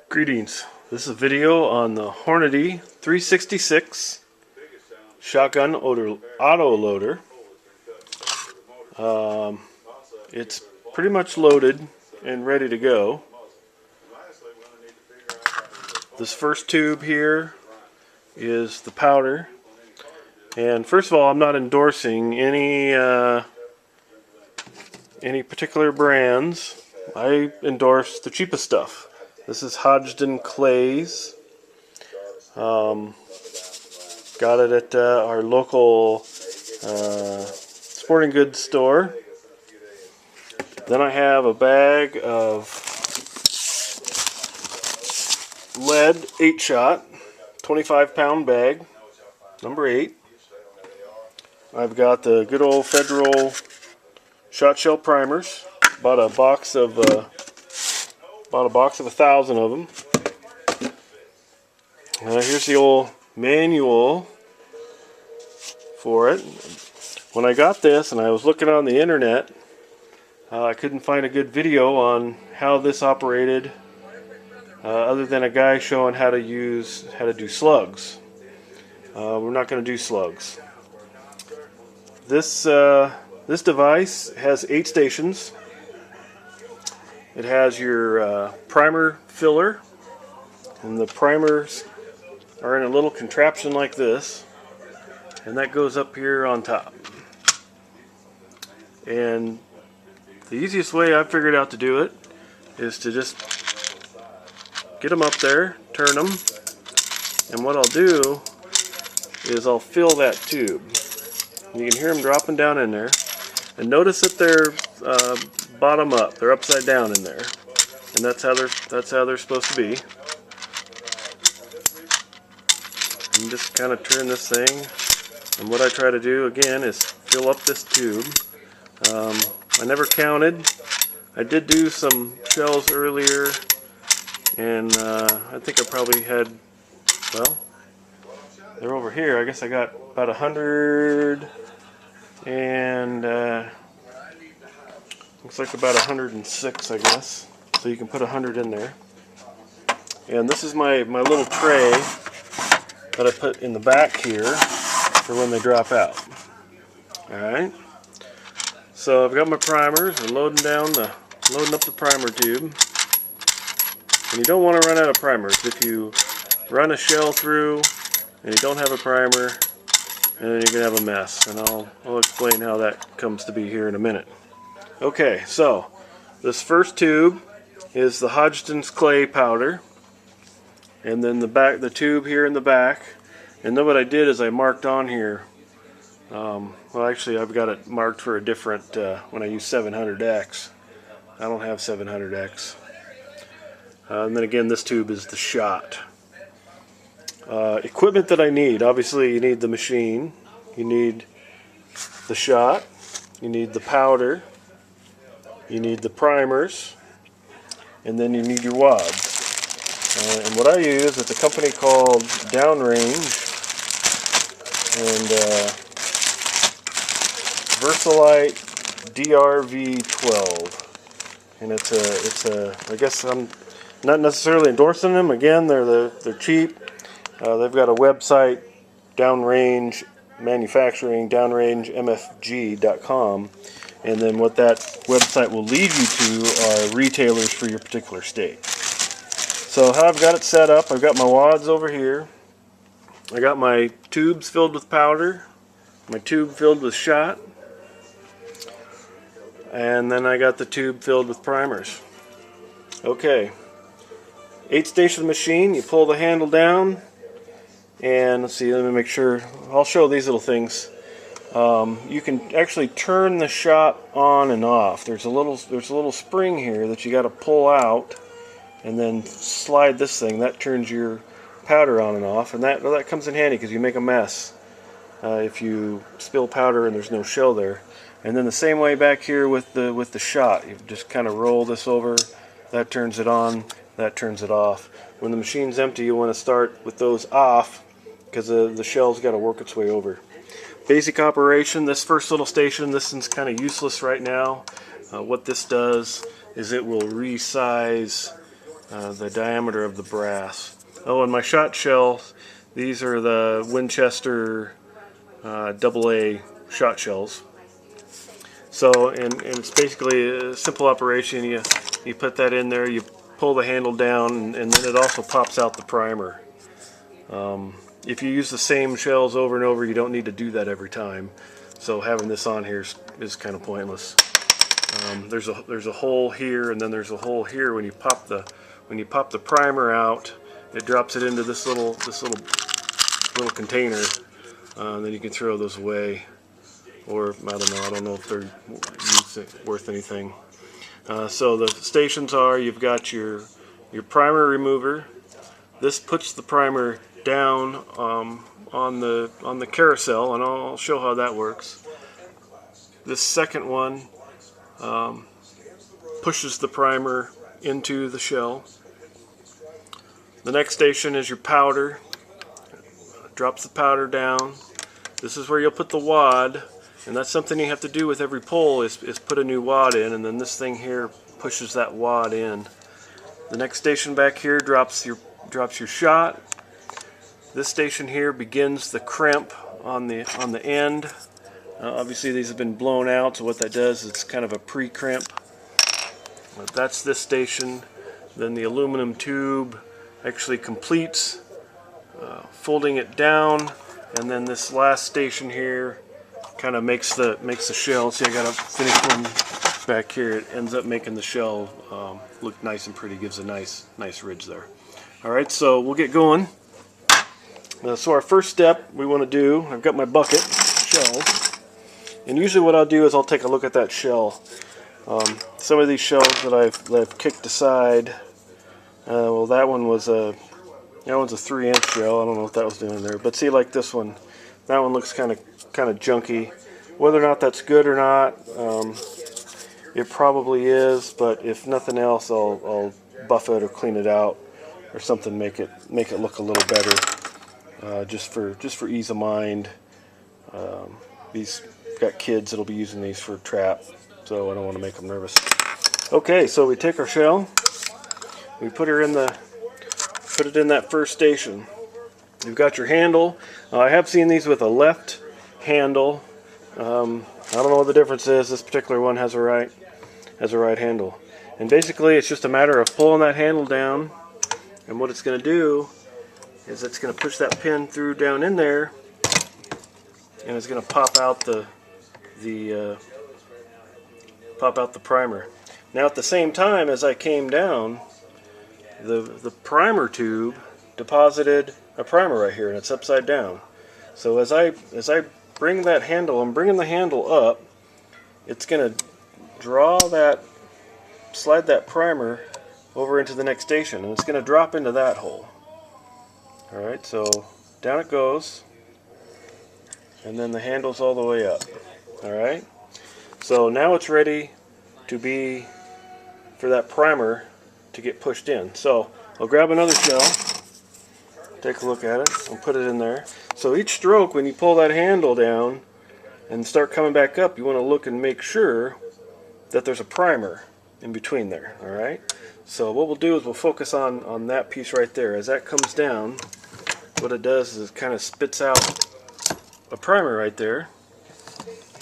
Greetings. This is a video on the Hornady 366 shotgun auto loader. It's pretty much loaded and ready to go. This first tube here is the powder. And first of all, I'm not endorsing any particular brands. I endorse the cheapest stuff. This is Hodgson clays. Got it at our local sporting goods store. Then I have a bag of lead 8-shot, 25-pound bag, number 8. I've got the good old Federal shot shell primers. Bought a box of 1,000 of them. Here's the old manual for it. When I got this and I was looking on the internet, I couldn't find a good video on how this operated, other than a guy showing how to do slugs. We're not going to do slugs. This device has 8 stations. It has your primer filler, and the primers are in a little contraption like this, and that goes up here on top. And the easiest way I've figured out to do it is to just get them up there, turn them, and what I'll do is I'll fill that tube. You can hear them dropping down in there, and notice that they're bottom up. They're upside down in there, and that's how they're supposed to be. And just kind of turn this thing, and what I try to do again is fill up this tube. I never counted. I did do some shells earlier, and I think I probably had, well, they're over here. I guess I got about 100 and looks like about 106, I guess. So you can put 100 in there. And this is my little tray that I put in the back here for when they drop out. Alright. So I've got my primers. I'm loading up the primer tube. And you don't want to run out of primers. If you run a shell through and you don't have a primer, and then you're going to have a mess. And I'll explain how that comes to be here in a minute. Okay, so this first tube is the Hodgson's clay powder, and then the tube here in the back. And then what I did is I marked on here. Well, actually, I've got it marked for a different when I use 700X. I don't have 700X. And then again, this tube is the shot. Equipment that I need. Obviously, you need the machine. You need the shot. You need the powder. You need the primers, and then you need your wads. And what I use is a company called Downrange, and Versalite DRV12. And it's a I guess I'm not necessarily endorsing them. Again, they're cheap. They've got a website, Downrange Manufacturing, downrangemfg.com. And then what that website will lead you to are retailers for your particular state. So how I've got it set up, I've got my wads over here. I got my tubes filled with powder, my tube filled with shot, and then I got the tube filled with primers. Okay, 8-station machine. You pull the handle down, and let's see, let me make sure. I'll show these little things. You can actually turn the shot on and off. There's a little spring here that you got to pull out, and then slide this thing. That turns your powder on and off, and that comes in handy because you make a mess if you spill powder and there's no shell there. And then the same way back here with the shot. You just kind of roll this over. That turns it on. That turns it off. When the machine's empty, you want to start with those off because the shell's got to work its way over. Basic operation, this first little station, this one's kind of useless right now. What this does is it will resize the diameter of the brass. Oh, and my shot shells, these are the Winchester AA shot shells. So, and it's basically a simple operation. You put that in there, you pull the handle down, and then it also pops out the primer. If you use the same shells over and over, you don't need to do that every time. So having this on here is kind of pointless. There's a hole here, and then there's a hole here. When you pop the primer out, it drops it into this little container. Then you can throw those away, or I don't know if they're worth anything. So the stations are, you've got your primer remover. This puts the primer down on the carousel, and I'll show how that works. This second one pushes the primer into the shell. The next station is your powder. Drops the powder down. This is where you'll put the wad, and that's something you have to do with every pull is put a new wad in, and then this thing here pushes that wad in. The next station back here drops your shot. This station here begins the crimp on the end. Obviously these have been blown out, so what that does is it's kind of a pre-crimp. That's this station. Then the aluminum tube actually completes folding it down, and then this last station here kind of makes the shell. See, I got a finished one back here. It ends up making the shell look nice and pretty. Gives a nice ridge there. All right, so we'll get going. So our first step we want to do, I've got my bucket shells, and usually what I'll do is I'll take a look at that shell. Some of these shells that I've kicked aside, well, that one's a 3-inch shell. I don't know what that was doing there, but see, like this one, that one looks kind of junky. Whether or not that's good or not, it probably is. But if nothing else, I'll buff it or clean it out or something, make it look a little better, just for ease of mind. These got kids that'll be using these for trap, so I don't want to make them nervous. Okay, so we take our shell, we put it in that first station. You've got your handle. I have seen these with a left handle. I don't know what the difference is. This particular one has a right handle, and basically it's just a matter of pulling that handle down, and what it's going to do is it's going to push that pin through down in there, and it's going to pop out the primer. Now at the same time as I came down, the primer tube deposited a primer right here, and it's upside down. So as I bring that handle, I'm bringing the handle up, it's going to slide that primer over into the next station, and it's going to drop into that hole. Alright, so down it goes, and then the handle's all the way up. Alright, so now it's ready for that primer to get pushed in. So I'll grab another shell, take a look at it, and put it in there. So each stroke, when you pull that handle down and start coming back up, you want to look and make sure that there's a primer in between there. Alright, so what we'll do is we'll focus on that piece right there. As that comes down, what it does is it kind of spits out a primer right there.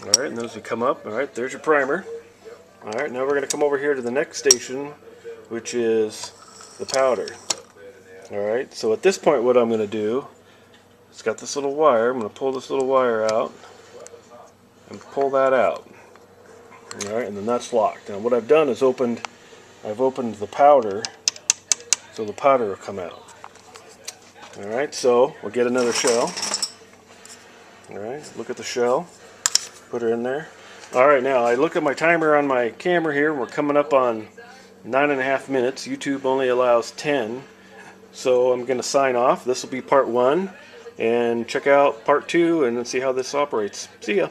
Alright, and those will come up. Alright, there's your primer. Alright, now we're going to come over here to the next station, which is the powder. Alright, so at this point what I'm going to do, it's got this little wire, I'm going to pull this little wire out and pull that out. Alright, and then that's locked. Now what I've done is I've opened the powder, so the powder will come out. Alright, so we'll get another shell. Alright, look at the shell, put her in there. Alright, now I look at my timer on my camera here, and we're coming up on 9.5 minutes. YouTube only allows 10. So I'm going to sign off. This will be part 1, and check out part 2 and see how this operates. See ya.